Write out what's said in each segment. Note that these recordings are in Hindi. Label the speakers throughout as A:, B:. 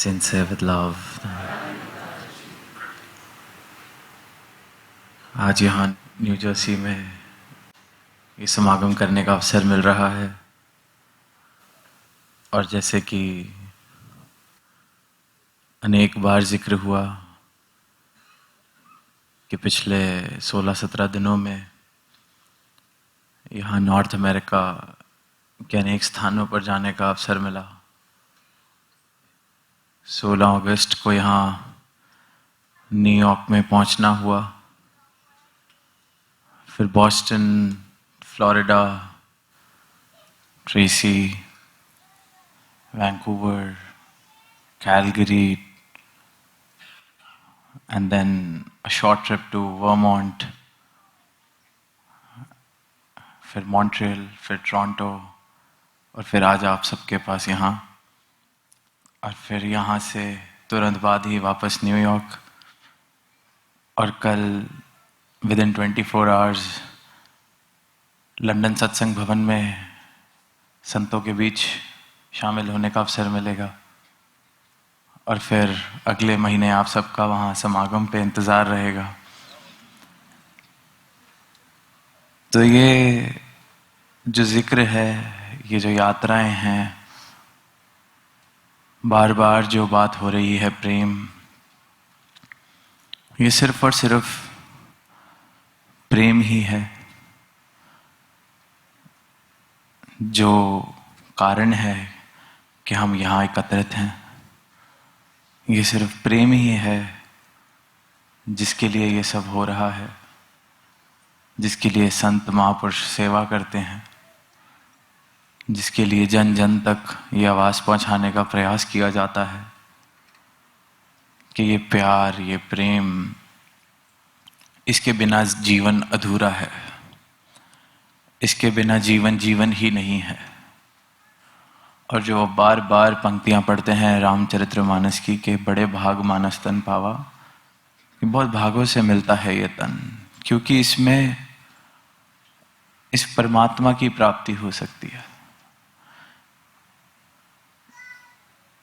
A: Sincere with love. आज यहाँ न्यू जर्सी में ये समागम करने का अवसर मिल रहा है और जैसे कि अनेक बार जिक्र हुआ कि पिछले 16-17 दिनों में यहाँ नॉर्थ अमेरिका के अनेक स्थानों पर जाने का अवसर मिला। 16 अगस्त को यहाँ न्यूयॉर्क में पहुँचना हुआ, फिर Boston, Florida, Tracy, Vancouver, Calgary, and then a short trip to Vermont, फिर मॉन्ट्रियल, फिर टोरंटो और फिर आज आप सबके पास यहाँ, और फिर यहाँ से तुरंत बाद ही वापस न्यूयॉर्क और कल विदिन 24 आवर्स लंदन सत्संग भवन में संतों के बीच शामिल होने का अवसर मिलेगा और फिर अगले महीने आप सबका वहाँ समागम पे इंतज़ार रहेगा। तो ये जो जिक्र है, ये जो यात्राएं हैं, बार बार जो बात हो रही है प्रेम, ये सिर्फ और सिर्फ प्रेम ही है जो कारण है कि हम यहाँ एकत्रित हैं। ये सिर्फ प्रेम ही है जिसके लिए ये सब हो रहा है, जिसके लिए संत महापुरुष सेवा करते हैं, जिसके लिए जन जन तक ये आवाज़ पहुंचाने का प्रयास किया जाता है कि ये प्यार, ये प्रेम, इसके बिना जीवन अधूरा है, इसके बिना जीवन जीवन ही नहीं है। और जो बार बार पंक्तियां पढ़ते हैं रामचरितमानस की के बड़े भाग मानस तन पावा, ये बहुत भागों से मिलता है ये तन, क्योंकि इसमें इस परमात्मा की प्राप्ति हो सकती है।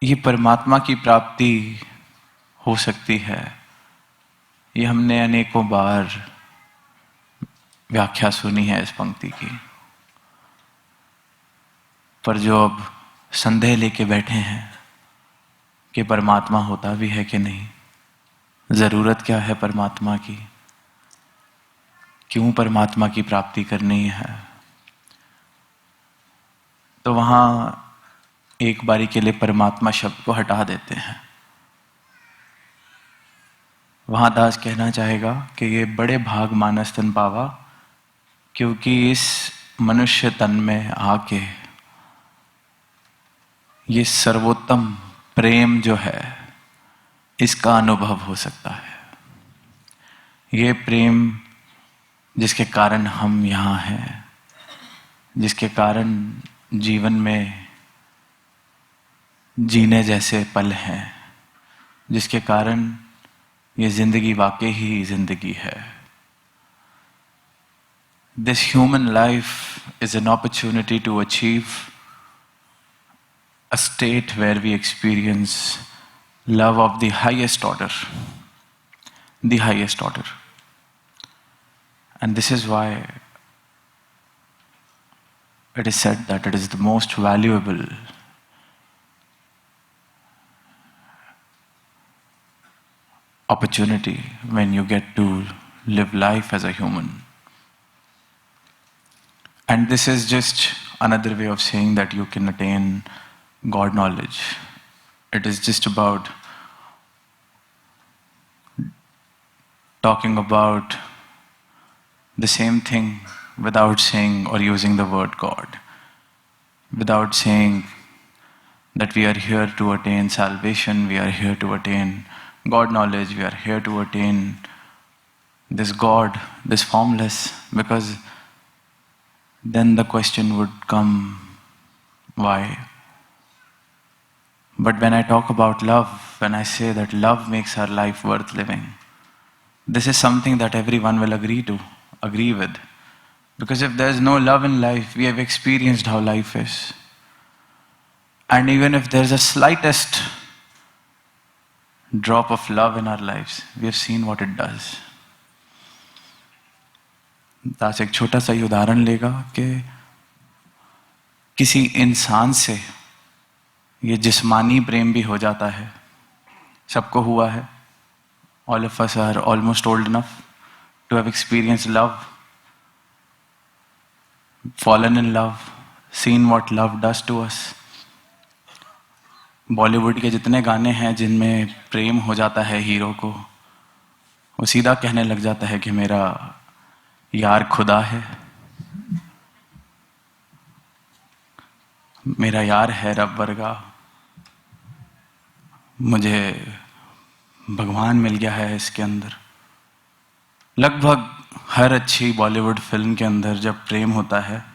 A: ये परमात्मा की प्राप्ति हो सकती है, ये हमने अनेकों बार व्याख्या सुनी है इस पंक्ति की, पर जो अब संदेह लेके बैठे हैं कि परमात्मा होता भी है कि नहीं, जरूरत क्या है परमात्मा की, क्यों परमात्मा की प्राप्ति करनी है, तो वहां एक बारी के लिए परमात्मा शब्द को हटा देते हैं। वहां दास कहना चाहेगा कि ये बड़े भाग मानस तन पावा, क्योंकि इस मनुष्य तन में आके ये सर्वोत्तम प्रेम जो है इसका अनुभव हो सकता है। ये प्रेम जिसके कारण हम यहाँ हैं, जिसके कारण जीवन में जीने जैसे पल हैं, जिसके कारण ये जिंदगी वाकई ही जिंदगी है। This human life is an opportunity to achieve a state where we experience love of the highest order. The highest order. And this is why it is said that it is the most valuable opportunity when you get to live life as a human. And this is just another way of saying that you can attain God knowledge. It is just about talking about the same thing without saying or using the word God, without saying that we are here to attain salvation, we are here to attain God knowledge, we are here to attain this God, this formless, because then the question would come, why? But when I talk about love, when I say that love makes our life worth living, this is something that everyone will agree with. Because if there is no love in life, we have experienced how life is. And even if there is a slightest drop of love in our lives, we have seen what it does. दास एक छोटा सा ही उदाहरण लेगा कि किसी इंसान से ये जिस्मानी प्रेम भी हो जाता है. सबको हुआ है. All of us are almost old enough to have experienced love, fallen in love, seen what love does to us. Bollywood के जितने गाने हैं जिनमें प्रेम हो जाता है हीरो को, वो सीधा कहने लग जाता है कि मेरा यार खुदा है, मेरा यार है रब वर्गा, मुझे भगवान मिल गया है इसके अंदर. लगभग हर अच्छी बॉलीवुड फिल्म के अंदर जब प्रेम होता है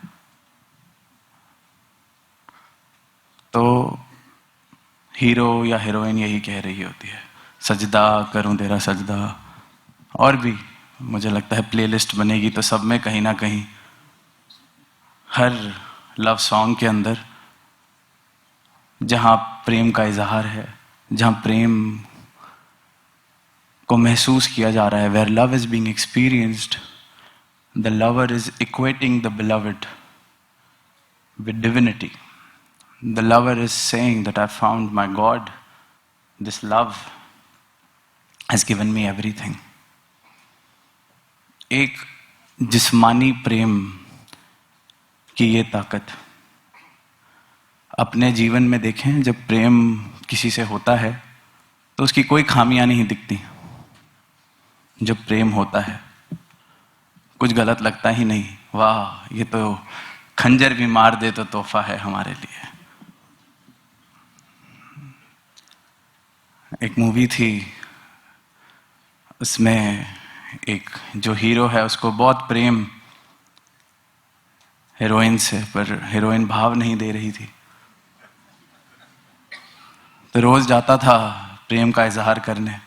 A: तो हीरो या हीरोइन यही कह रही होती है, सजदा करूं तेरा सजदा. और भी मुझे लगता है प्लेलिस्ट बनेगी तो सब में कहीं ना कहीं हर लव सॉन्ग के अंदर जहां प्रेम का इजहार है, जहां प्रेम को महसूस किया जा रहा है, where love is being experienced, the lover is equating the beloved with divinity. The lover is saying that I found my God. This love has given me everything. एक जिस्मानी प्रेम की ये ताकत अपने जीवन में देखें. जब प्रेम किसी से होता है तो उसकी कोई खामियां नहीं दिखती. जब प्रेम होता है कुछ गलत लगता ही नहीं. वाह, ये तो खंजर भी मार दे तो तोहफा है हमारे लिए. एक मूवी थी, उसमें एक जो हीरो है उसको बहुत प्रेम हीरोइन से, पर हीरोइन भाव नहीं दे रही थी. तो रोज जाता था प्रेम का इजहार करने.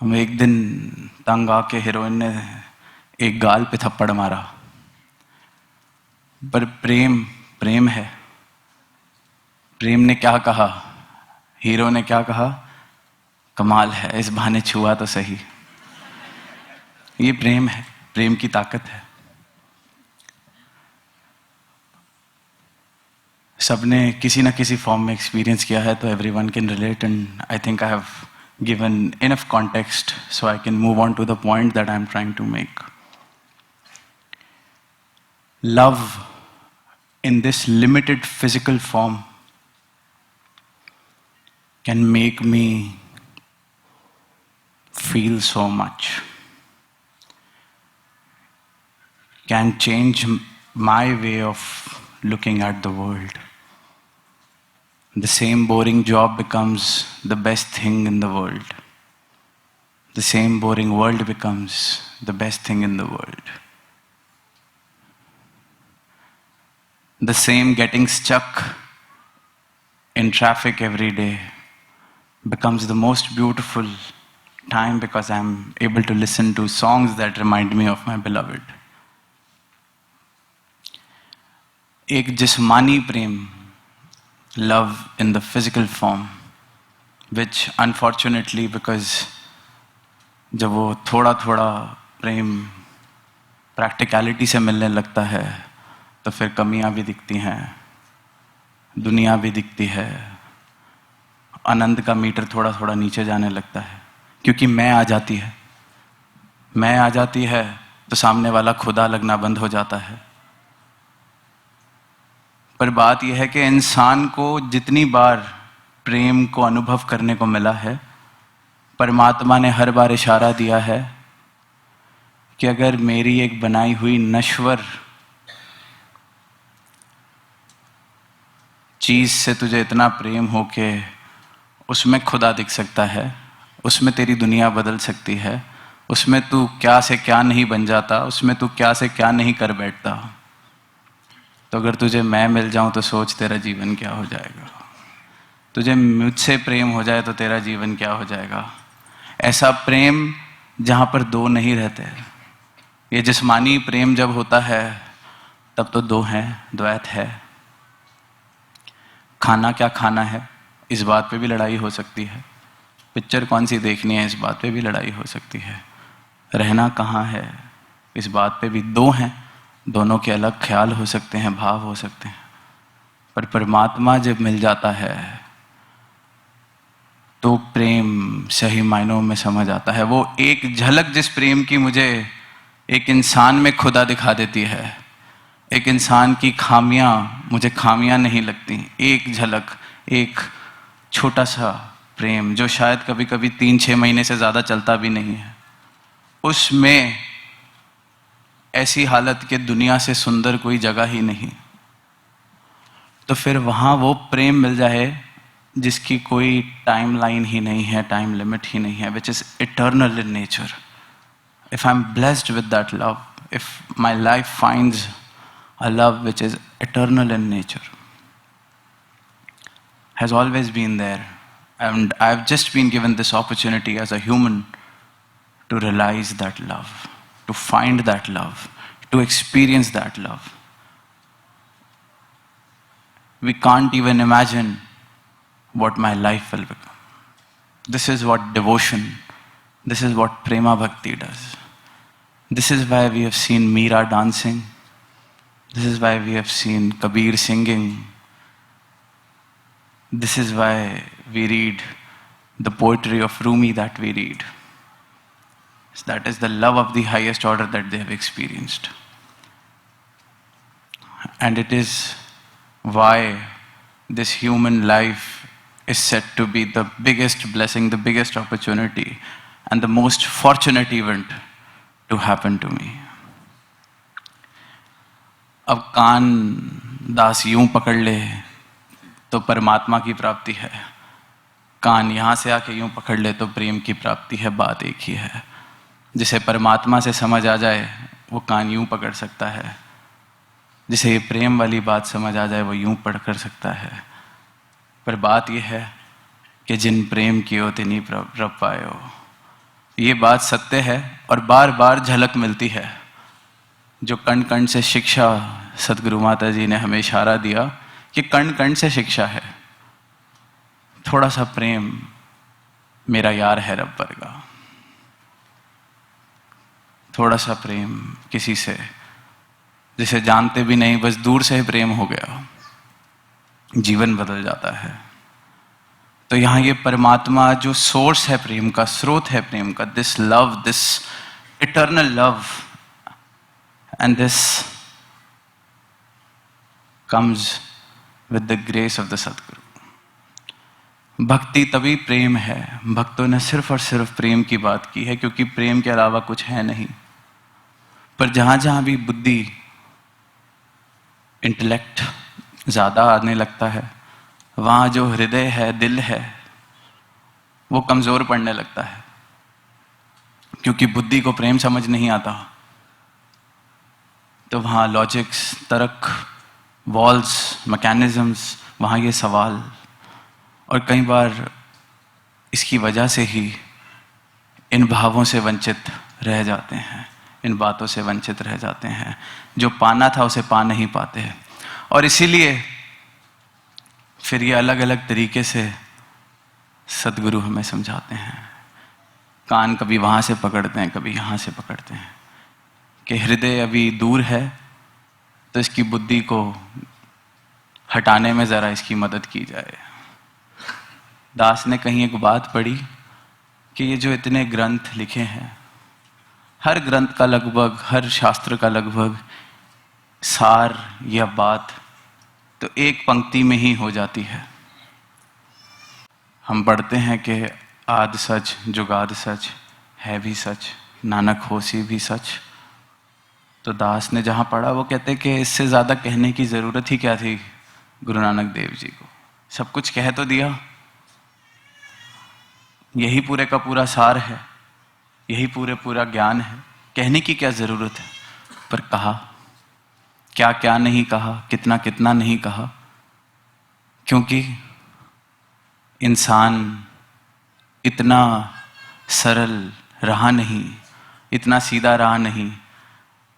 A: हम एक दिन तंग आके हीरोइन ने एक गाल पे थप्पड़ मारा. पर प्रेम प्रेम है. प्रेम ने क्या कहा, हीरो ने क्या कहा, कमाल है, इस बहाने छुआ तो सही. ये प्रेम है, प्रेम की ताकत है. सबने किसी ना किसी फॉर्म में एक्सपीरियंस किया है, तो everyone can relate. And I think I have given enough context so I can move on to the point that I'm trying to make. Love in this limited physical form can make me feel so much, can change my way of looking at the world. The same boring job becomes the best thing in the world. The same boring world becomes the best thing in the world. The same getting stuck in traffic every day becomes the most beautiful time because I'm able to listen to songs that remind me of my beloved. एक जिस्मानी प्रेम, love in the physical form, which unfortunately because जब वो थोड़ा थोड़ा प्रेम प्रैक्टिकलिटी से मिलने लगता है तो फिर कमियां भी दिखती हैं, दुनिया भी दिखती है, आनंद का मीटर थोड़ा थोड़ा नीचे जाने लगता है. क्योंकि मैं आ जाती है, मैं आ जाती है तो सामने वाला खुदा लगना बंद हो जाता है. पर बात यह है कि इंसान को जितनी बार प्रेम को अनुभव करने को मिला है, परमात्मा ने हर बार इशारा दिया है कि अगर मेरी एक बनाई हुई नश्वर चीज से तुझे इतना प्रेम हो के उसमें खुदा दिख सकता है, उसमें तेरी दुनिया बदल सकती है, उसमें तू क्या से क्या नहीं बन जाता, उसमें तू क्या से क्या नहीं कर बैठता, तो अगर तुझे मैं मिल जाऊं तो सोच तेरा जीवन क्या हो जाएगा. तुझे मुझसे प्रेम हो जाए तो तेरा जीवन क्या हो जाएगा. ऐसा प्रेम जहां पर दो नहीं रहते. ये जिस्मानी प्रेम जब होता है तब तो दो हैं, द्वैत है. खाना क्या खाना है, इस बात पे भी लड़ाई हो सकती है. पिक्चर कौन सी देखनी है, इस बात पे भी लड़ाई हो सकती है। रहना कहाँ है, इस बात पे भी दो हैं, दोनों के अलग ख्याल हो सकते हैं, भाव हो सकते हैं। पर परमात्मा जब मिल जाता है तो प्रेम सही मायनों में समझ आता है। वो एक झलक जिस प्रेम की मुझे एक इंसान में खुदा दिखा देती है, एक इंसान की खामियां मुझे खामियां नहीं लगती। एक झलक, एक छोटा सा प्रेम जो शायद कभी कभी 3-6 महीने से ज़्यादा चलता भी नहीं है, उसमें ऐसी हालत कि दुनिया से सुंदर कोई जगह ही नहीं। तो फिर वहाँ वो प्रेम मिल जाए जिसकी कोई टाइम लाइन ही नहीं है, टाइम लिमिट ही नहीं है, which is eternal in nature. If I'm blessed with that love, if my life finds a love which is eternal in nature, has always been there, and I've just been given this opportunity as a human to realize that love, to find that love, to experience that love. We can't even imagine what my life will become. This is what devotion, this is what prema bhakti does. This is why we have seen Meera dancing. This is why we have seen Kabir singing. This is why we read the poetry of Rumi that we read. That is the love of the highest order that they have experienced. And it is why this human life is said to be the biggest blessing, the biggest opportunity, and the most fortunate event to happen to me. अब कान दास यूं पकड़ ले तो परमात्मा की प्राप्ति है, कान यहाँ से आके यूं पकड़ ले तो प्रेम की प्राप्ति है। बात एक ही है। जिसे परमात्मा से समझ आ जाए वो कान यूं पकड़ सकता है, जिसे ये प्रेम वाली बात समझ आ जाए वो यूं पढ़ कर सकता है। पर बात यह है कि जिन प्रेम कियो तिन्हीं रब पायो। ये बात सत्य है और बार बार झलक मिलती है। जो कण कण से शिक्षा, सदगुरु माता जी ने हमें इशारा दिया कि कण कण से शिक्षा है। थोड़ा सा प्रेम मेरा यार है रब वर्गा, थोड़ा सा प्रेम किसी से जिसे जानते भी नहीं, बस दूर से ही प्रेम हो गया, जीवन बदल जाता है। तो यहाँ ये परमात्मा जो सोर्स है प्रेम का, स्रोत है प्रेम का, this love, this eternal love, and this comes with the grace of the सतगुरु। भक्ति तभी प्रेम है। भक्तों ने सिर्फ और सिर्फ प्रेम की बात की है क्योंकि प्रेम के अलावा कुछ है नहीं। पर जहां जहां भी बुद्धि, इंटेलेक्ट ज्यादा आने लगता है, वहां जो हृदय है, दिल है, वो कमजोर पड़ने लगता है क्योंकि बुद्धि को प्रेम समझ नहीं आता। तो वहां लॉजिक्स, तर्क, वॉल्स, मैकेनिज्म्स, वहां ये सवाल, और कई बार इसकी वजह से ही इन भावों से वंचित रह जाते हैं, इन बातों से वंचित रह जाते हैं। जो पाना था उसे पा नहीं पाते हैं। और इसीलिए फिर ये अलग अलग तरीके से सदगुरु हमें समझाते हैं। कान कभी वहां से पकड़ते हैं, कभी यहां से पकड़ते हैं कि हृदय अभी दूर है तो इसकी बुद्धि को हटाने में जरा इसकी मदद की जाए। दास ने कहीं एक बात पढ़ी कि ये जो इतने ग्रंथ लिखे हैं, हर ग्रंथ का लगभग, हर शास्त्र का लगभग सार या बात तो एक पंक्ति में ही हो जाती है। हम पढ़ते हैं कि आद सच, जुगाद सच, है भी सच, नानक होसी भी सच। तो दास ने जहां पढ़ा वो कहते कि इससे ज्यादा कहने की जरूरत ही क्या थी गुरु नानक देव जी को। सब कुछ कह तो दिया, यही पूरे का पूरा सार है, यही पूरा ज्ञान है, कहने की क्या जरूरत है। पर कहा क्या क्या नहीं कहा, कितना कितना नहीं कहा, क्योंकि इंसान इतना सरल रहा नहीं, इतना सीधा रहा नहीं।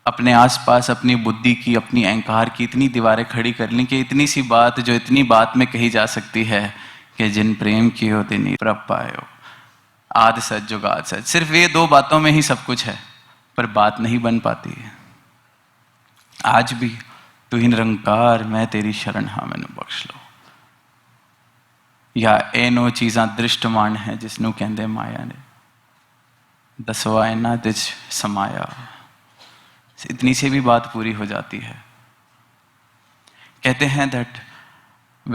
A: अपने आसपास अपनी बुद्धि की, अपनी अहंकार की इतनी दीवारें खड़ी कर ली कि इतनी सी बात जो इतनी बात में कही जा सकती है कि जिन प्रेम कियो तिन्हीं प्रभ पायो। आद सच जुगाद सच, सिर्फ ये दो बातों में ही सब कुछ है, पर बात नहीं बन पाती है। आज भी तू ही निरंकार, मैं तेरी शरण हाँ मैनू बख्श लो। या ਇਹ ਨੋ ਚੀਜ਼ਾਂ ਦ੍ਰਿਸ਼ਟਮਾਨ ਹੈ ਜਿਸ ਨੂੰ ਕਹਿੰਦੇ ਮਾਇਆ ਨੇ, दसवा इना दिच समाया। इतनी से भी बात पूरी हो जाती है। कहते हैं that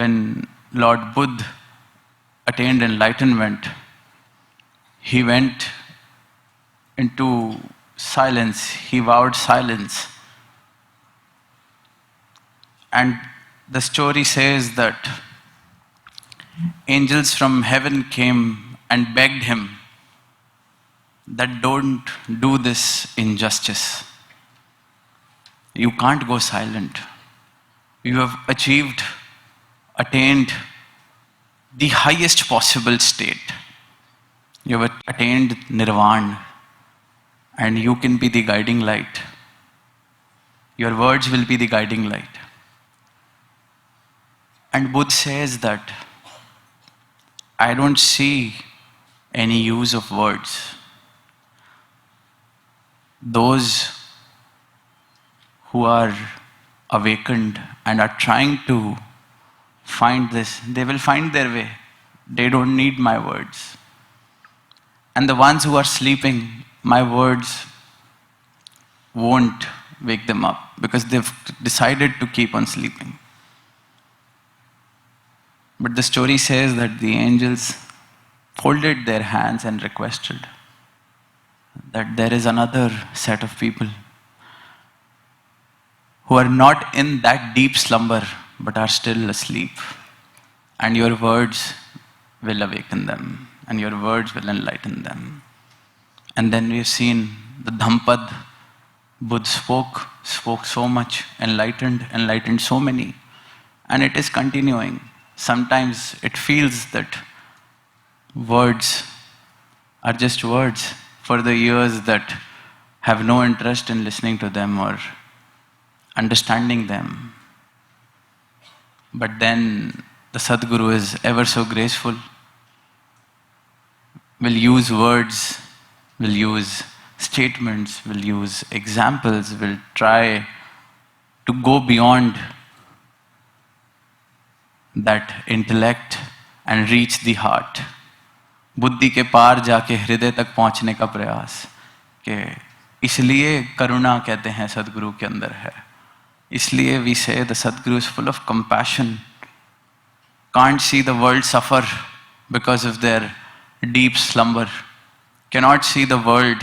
A: when Lord Buddha attained enlightenment, he went into silence, he vowed silence. And the story says that angels from heaven came and begged him that don't do this injustice. You can't go silent. You have attained the highest possible state. You have attained nirvana, and you can be the guiding light. Your words will be the guiding light. And Buddha says that I don't see any use of words. Those who are awakened and are trying to find this, they will find their way. They don't need my words. And the ones who are sleeping, my words won't wake them up because they've decided to keep on sleeping. But the story says that the angels folded their hands and requested that there is another set of people who are not in that deep slumber but are still asleep. And your words will awaken them, and your words will enlighten them. And then we've seen the Dhampad, Buddha spoke so much, enlightened so many, and it is continuing. Sometimes it feels that words are just words for the ears that have no interest in listening to them or understanding them. But then the Satguru is ever so graceful, will use words, will use statements, will use examples, will try to go beyond that intellect and reach the heart. बुद्धि के पार जाके हृदय तक पहुंचने का प्रयास, कि इसलिए करुणा कहते हैं सदगुरु के अंदर है. इसलिए we say the Sadguru is full of compassion, can't see the world suffer because of their deep slumber, cannot see the world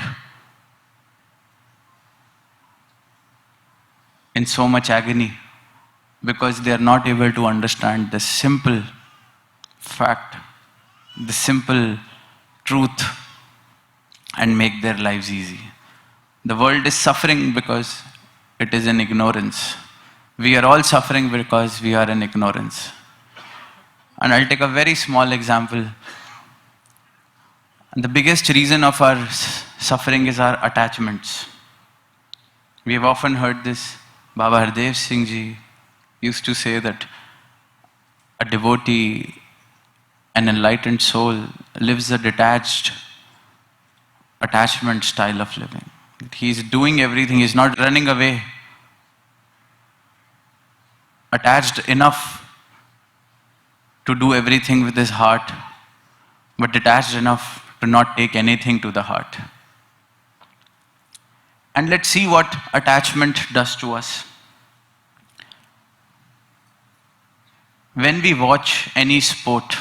A: in so much agony because they are not able to understand the simple fact, the simple truth, and make their lives easy. The world is suffering because it is in ignorance. We are all suffering because we are in ignorance. And I'll take a very small example. The biggest reason of our suffering is our attachments. We have often heard this. Baba Hardev Singh Ji used to say that a devotee, an enlightened soul, lives a detached attachment style of living. He's doing everything, he's not running away. Attached enough to do everything with his heart, but detached enough to not take anything to the heart. And let's see what attachment does to us. When we watch any sport,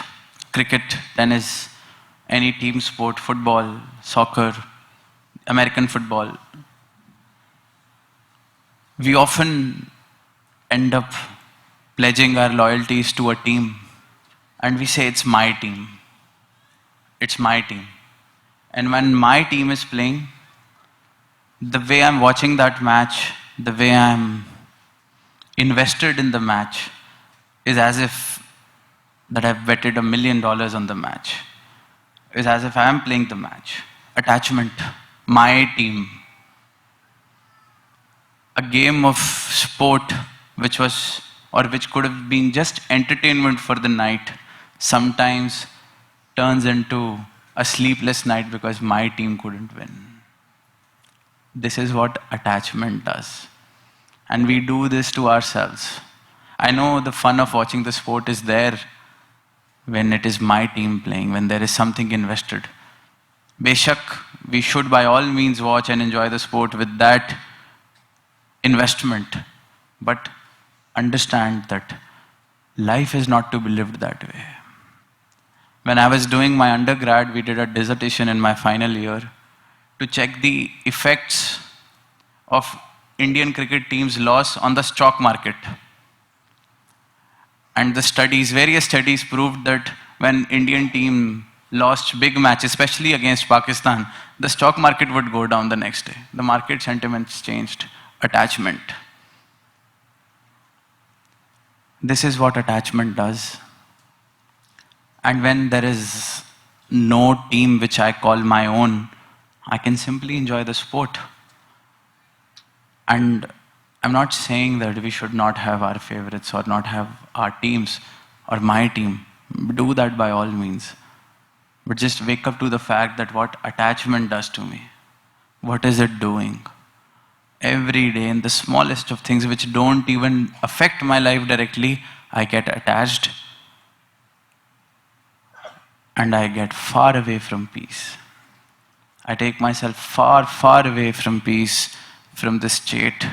A: cricket, tennis, any team sport, football, soccer, American football, we often end up pledging our loyalties to a team, and we say it's my team. It's my team. And when my team is playing, the way I'm watching that match, the way I'm invested in the match, is as if that I've betted $1 million on the match. It's as if I am playing the match. Attachment, my team. A game of sport which could have been just entertainment for the night, sometimes turns into a sleepless night because my team couldn't win. This is what attachment does. And we do this to ourselves. I know the fun of watching the sport is there when it is my team playing, when there is something invested. Beshak, we should by all means watch and enjoy the sport with that investment. But understand that life is not to be lived that way. When I was doing my undergrad, we did a dissertation in my final year to check the effects of Indian cricket team's loss on the stock market. And the studies, various studies proved that when Indian team lost big matches, especially against Pakistan, the stock market would go down the next day. The market sentiments changed. Attachment. This is what attachment does. And when there is no team which I call my own, I can simply enjoy the sport. And I'm not saying that we should not have our favorites or not have our teams or my team. Do that by all means. But just wake up to the fact that what attachment does to me. What is it doing? Every day in the smallest of things which don't even affect my life directly, I get attached and I get far away from peace. I take myself far, far away from peace, from this state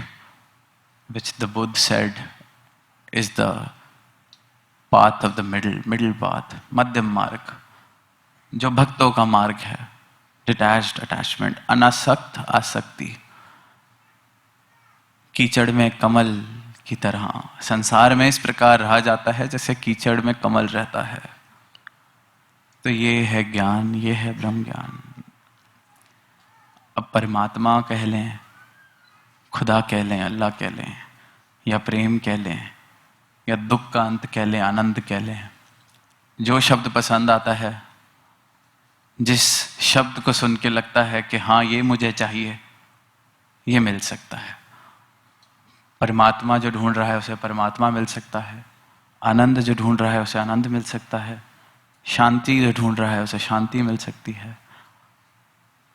A: which the Buddha said is the path of the middle path, madhyam marg, जो भक्तों का मार्ग है, detached attachment, अनासक्त आसक्ति, कीचड़ में कमल की तरह संसार में इस प्रकार रहा जाता है जैसे कीचड़ में कमल रहता है। तो ये है ज्ञान, ये है ब्रह्म ज्ञान। अब परमात्मा कह लें, खुदा कह लें, अल्लाह कह लें, या प्रेम कह लें, या दुख का अंत कह लें, आनंद कह लें, जो शब्द पसंद आता है, जिस शब्द को सुन के लगता है कि हाँ ये मुझे चाहिए, ये मिल सकता है। परमात्मा जो ढूंढ रहा है उसे परमात्मा मिल सकता है, आनंद जो ढूंढ रहा है उसे आनंद मिल सकता है, शांति जो ढूंढ रहा है उसे शांति मिल सकती है,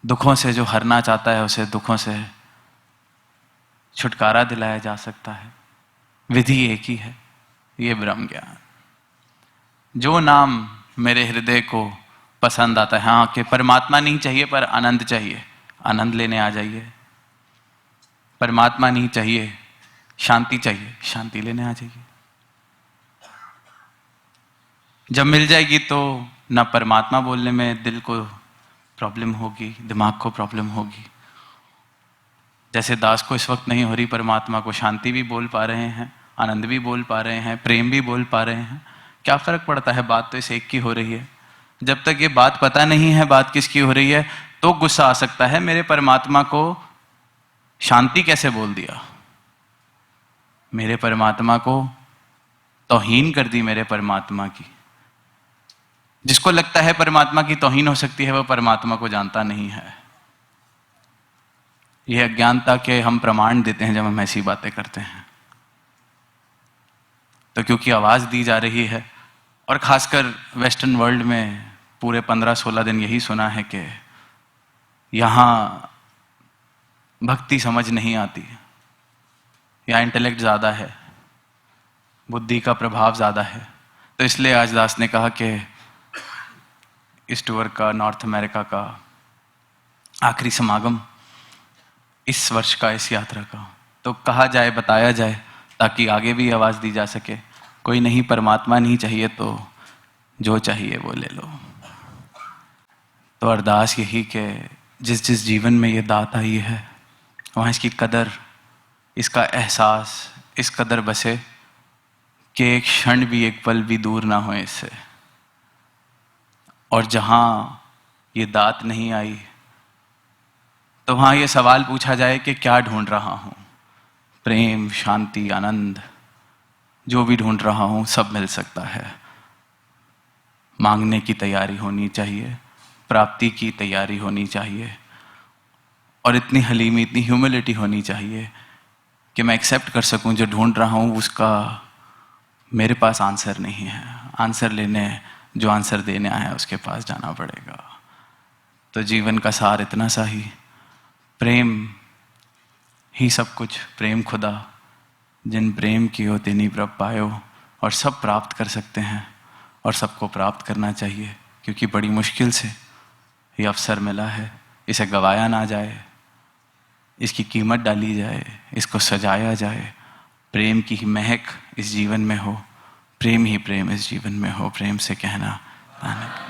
A: दुखों से जो हरना चाहता है उसे दुखों से छुटकारा दिलाया जा सकता है। विधि एक ही है, ये ब्रह्म ज्ञान। जो नाम मेरे हृदय को पसंद आता है, हाँ कि परमात्मा नहीं चाहिए पर आनंद चाहिए, आनंद लेने आ जाइए। परमात्मा नहीं चाहिए, शांति चाहिए, शांति लेने आ जाइए। जब मिल जाएगी तो ना परमात्मा बोलने में दिल को प्रॉब्लम होगी, दिमाग को प्रॉब्लम होगी। जैसे दास को इस वक्त नहीं हो रही, परमात्मा को शांति भी बोल पा रहे हैं, आनंद भी बोल पा रहे हैं, प्रेम भी बोल पा रहे हैं। क्या फर्क पड़ता है, बात तो इस एक की हो रही है। जब तक ये बात पता नहीं है बात किसकी हो रही है, तो गुस्सा आ सकता है, मेरे परमात्मा को शांति कैसे बोल दिया, मेरे परमात्मा को तौहीन कर दी मेरे परमात्मा की। जिसको लगता है परमात्मा की तौहीन हो सकती है, वह परमात्मा को जानता नहीं है। यह अज्ञानता के हम प्रमाण देते हैं जब हम ऐसी बातें करते हैं। तो क्योंकि आवाज दी जा रही है, और खासकर वेस्टर्न वर्ल्ड में पूरे 15-16 दिन यही सुना है कि यहाँ भक्ति समझ नहीं आती, या इंटेलेक्ट ज़्यादा है, बुद्धि का प्रभाव ज़्यादा है। तो इसलिए आज दास ने कहा कि इस टूर का, नॉर्थ अमेरिका का आखिरी समागम इस वर्ष का, इस यात्रा का, तो कहा जाए, बताया जाए, ताकि आगे भी आवाज़ दी जा सके। कोई नहीं, परमात्मा नहीं चाहिए तो जो चाहिए वो ले लो। तो अरदास यही कि जिस जिस जीवन में ये दात आई है, वहाँ इसकी कदर, इसका एहसास इस कदर बसे कि एक क्षण भी, एक पल भी दूर ना हो इससे। और जहाँ ये दात नहीं आई, तो वहाँ ये सवाल पूछा जाए कि क्या ढूंढ रहा हूँ। प्रेम, शांति, आनंद, जो भी ढूंढ रहा हूँ सब मिल सकता है। मांगने की तैयारी होनी चाहिए, प्राप्ति की तैयारी होनी चाहिए, और इतनी हलीमी, इतनी ह्यूमिलिटी होनी चाहिए कि मैं एक्सेप्ट कर सकूं जो ढूंढ रहा हूं उसका मेरे पास आंसर नहीं है। आंसर लेने, जो आंसर देने आया है उसके पास जाना पड़ेगा। तो जीवन का सार इतना सा ही, प्रेम ही सब कुछ, प्रेम खुदा, जिन प्रेम कियो तिनी प्रभ पायो। और सब प्राप्त कर सकते हैं और सबको प्राप्त करना चाहिए, क्योंकि बड़ी मुश्किल से ये अवसर मिला है। इसे गवाया ना जाए, इसकी कीमत डाली जाए, इसको सजाया जाए। प्रेम की ही महक इस जीवन में हो, प्रेम ही प्रेम इस जीवन में हो। प्रेम से कहना नानक।